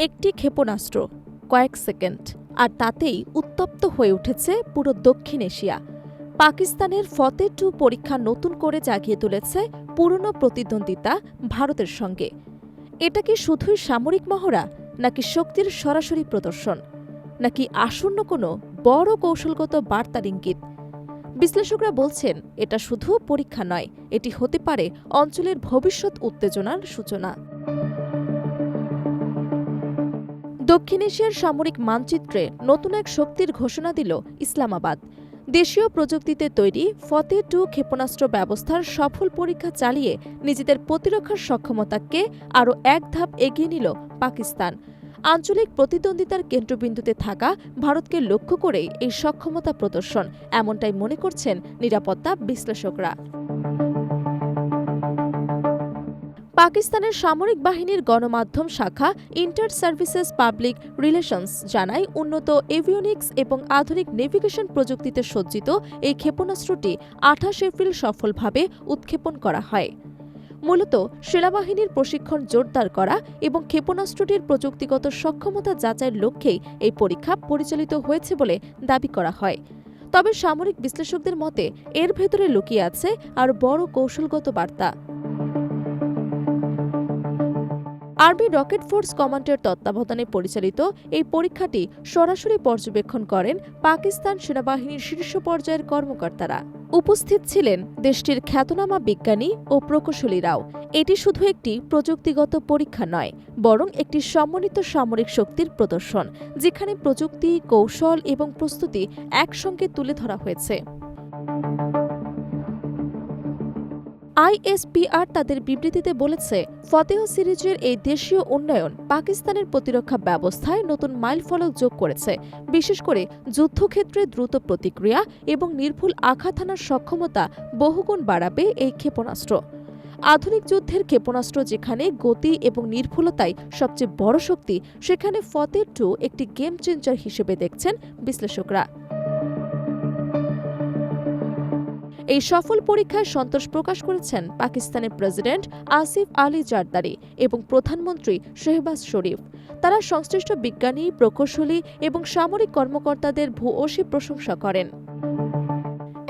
একটি ক্ষেপণাস্ত্র, কয়েক সেকেন্ড, আর তাতেই উত্তপ্ত হয়ে উঠেছে পুরো দক্ষিণ এশিয়া। পাকিস্তানের ফতে-2 পরীক্ষা নতুন করে জাগিয়ে তুলেছে পুরনো প্রতিদ্বন্দ্বিতা ভারতের সঙ্গে। এটা কি শুধুই সামরিক মহড়া, নাকি শক্তির সরাসরি প্রদর্শন, নাকি আসন্ন কোনো বড় কৌশলগত বার্তার ইঙ্গিত? বিশ্লেষকরা বলছেন এটা শুধু পরীক্ষা নয়, এটি হতে পারে অঞ্চলের ভবিষ্যৎ উত্তেজনার সূচনা। দক্ষিণ এশিয়ার সামরিক মানচিত্রে নতুন এক শক্তির ঘোষণা দিল ইসলামাবাদ। দেশীয় প্রযুক্তিতে তৈরি ফতে-2 ক্ষেপণাস্ত্র ব্যবস্থার সফল পরীক্ষা চালিয়ে নিজেদের প্রতিরক্ষার সক্ষমতাকে আরও এক ধাপ এগিয়ে নিল পাকিস্তান। আঞ্চলিক প্রতিদ্বন্দ্বিতার কেন্দ্রবিন্দুতে থাকা ভারতকে লক্ষ্য করেই এই সক্ষমতা প্রদর্শন, এমনটাই মনে করছেন নিরাপত্তা বিশ্লেষকরা। পাকিস্তানের সামরিক বাহিনীর গণমাধ্যম শাখা ইন্টার সার্ভিসেস পাবলিক রিলেশনস জানায়, উন্নত এভিওনিক্স এবং আধুনিক নেভিগেশন প্রযুক্তিতে সজ্জিত এই ক্ষেপণাস্ত্রটি ২৮ এপ্রিল সফলভাবে উৎক্ষেপণ করা হয়। মূলত সেনাবাহিনীর প্রশিক্ষণ জোরদার করা এবং ক্ষেপণাস্ত্রটির প্রযুক্তিগত সক্ষমতা যাচাইয়ের লক্ষ্যেই এই পরীক্ষা পরিচালিত হয়েছে বলে দাবি করা হয়। তবে সামরিক বিশ্লেষকদের মতে এর ভেতরে লুকিয়ে আছে আর বড় কৌশলগত বার্তা। আর্মি রকেট ফোর্স কমান্ডের তত্ত্বাবধানে পরিচালিত এই পরীক্ষাটি সরাসরি পর্যবেক্ষণ করেন পাকিস্তান সেনাবাহিনীর শীর্ষ পর্যায়ের কর্মকর্তারা। উপস্থিত ছিলেন দেশটির খ্যাতনামা বিজ্ঞানী ও প্রকৌশলীরাও। এটি শুধু একটি প্রযুক্তিগত পরীক্ষা নয়, বরং একটি সমন্বিত সামরিক শক্তির প্রদর্শন, যেখানে প্রযুক্তি, কৌশল এবং প্রস্তুতি একসঙ্গে তুলে ধরা হয়েছে। আইএসপিআর তাদের বিবৃতিতে বলেছে, ফতেহ সিরিজের এই দেশীয় উন্নয়ন পাকিস্তানের প্রতিরক্ষা ব্যবস্থায় নতুন মাইলফলক যোগ করেছে, বিশেষ করে যুদ্ধক্ষেত্রে দ্রুত প্রতিক্রিয়া এবং নির্ভুল আঘাত হানার সক্ষমতা বহুগুণ বাড়াবে এই ক্ষেপণাস্ত্র। আধুনিক যুদ্ধের ক্ষেপণাস্ত্র যেখানে গতি এবং নির্ভুলতাই সবচেয়ে বড় শক্তি, সেখানে ফতে-2 একটি গেম চেঞ্জার হিসেবে দেখছেন বিশ্লেষকরা। এই সফল পরীক্ষায় সন্তোষ প্রকাশ করেছেন পাকিস্তানের প্রেসিডেন্ট আসিফ আলী জারদারি এবং প্রধানমন্ত্রী শেহবাজ শরীফ। তারা সংশ্লিষ্ট বিজ্ঞানী, প্রকৌশলী এবং সামরিক কর্মকর্তাদের ভূয়সী প্রশংসা করেন।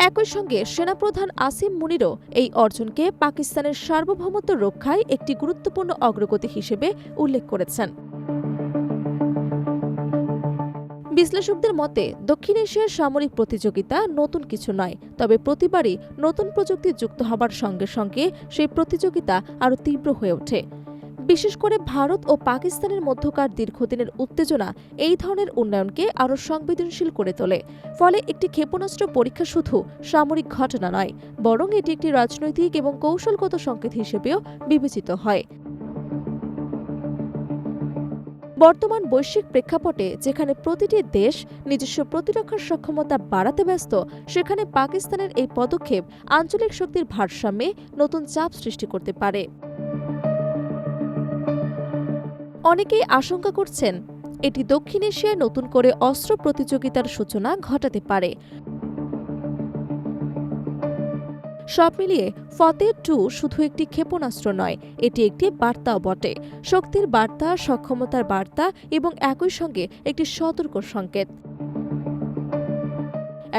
একই সঙ্গে সেনাপ্রধান আসিম মুনিরও এই অর্জনকে পাকিস্তানের সার্বভৌমত্ব রক্ষায় একটি গুরুত্বপূর্ণ অগ্রগতি হিসেবে উল্লেখ করেছেন। বিশ্লেষকদের মতে দক্ষিণ এশিয়ার সামরিক প্রতিযোগিতা নতুন কিছু নয়, তবে প্রতিবারই নতুন প্রযুক্তি যুক্ত হবার সঙ্গে সঙ্গে সেই প্রতিযোগিতা আরও তীব্র হয়ে ওঠে। বিশেষ করে ভারত ও পাকিস্তানের মধ্যকার দীর্ঘদিনের উত্তেজনা এই ধরনের উন্নয়নকে আরও সংবেদনশীল করে তোলে। ফলে একটি ক্ষেপণাস্ত্র পরীক্ষা শুধু সামরিক ঘটনা নয়, বরং এটি একটি রাজনৈতিক এবং কৌশলগত সংকেত হিসেবেও বিবেচিত হয়। বর্তমান বৈশ্বিক প্রেক্ষাপটে যেখানে প্রতিটি দেশ নিজস্ব প্রতিরক্ষার সক্ষমতা বাড়াতে ব্যস্ত, সেখানে পাকিস্তানের এই পদক্ষেপ আঞ্চলিক শক্তির ভারসাম্যে নতুন চাপ সৃষ্টি করতে পারে। অনেকেই আশঙ্কা করছেন এটি দক্ষিণ এশিয়ায় নতুন করে অস্ত্র প্রতিযোগিতার সূচনা ঘটাতে পারে। সব মিলিয়ে ফতে-2 শুধু একটি ক্ষেপণাস্ত্র নয়, এটি একটি বার্তাও বটে। শক্তির বার্তা, সক্ষমতার বার্তা এবং একই সঙ্গে একটি সতর্ক সংকেত।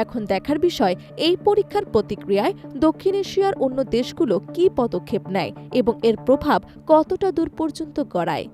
এখন দেখার বিষয় এই পরীক্ষার প্রতিক্রিয়ায় দক্ষিণ এশিয়ার অন্য দেশগুলো কী পদক্ষেপ নেয় এবং এর প্রভাব কতটা দূর পর্যন্ত গড়ায়।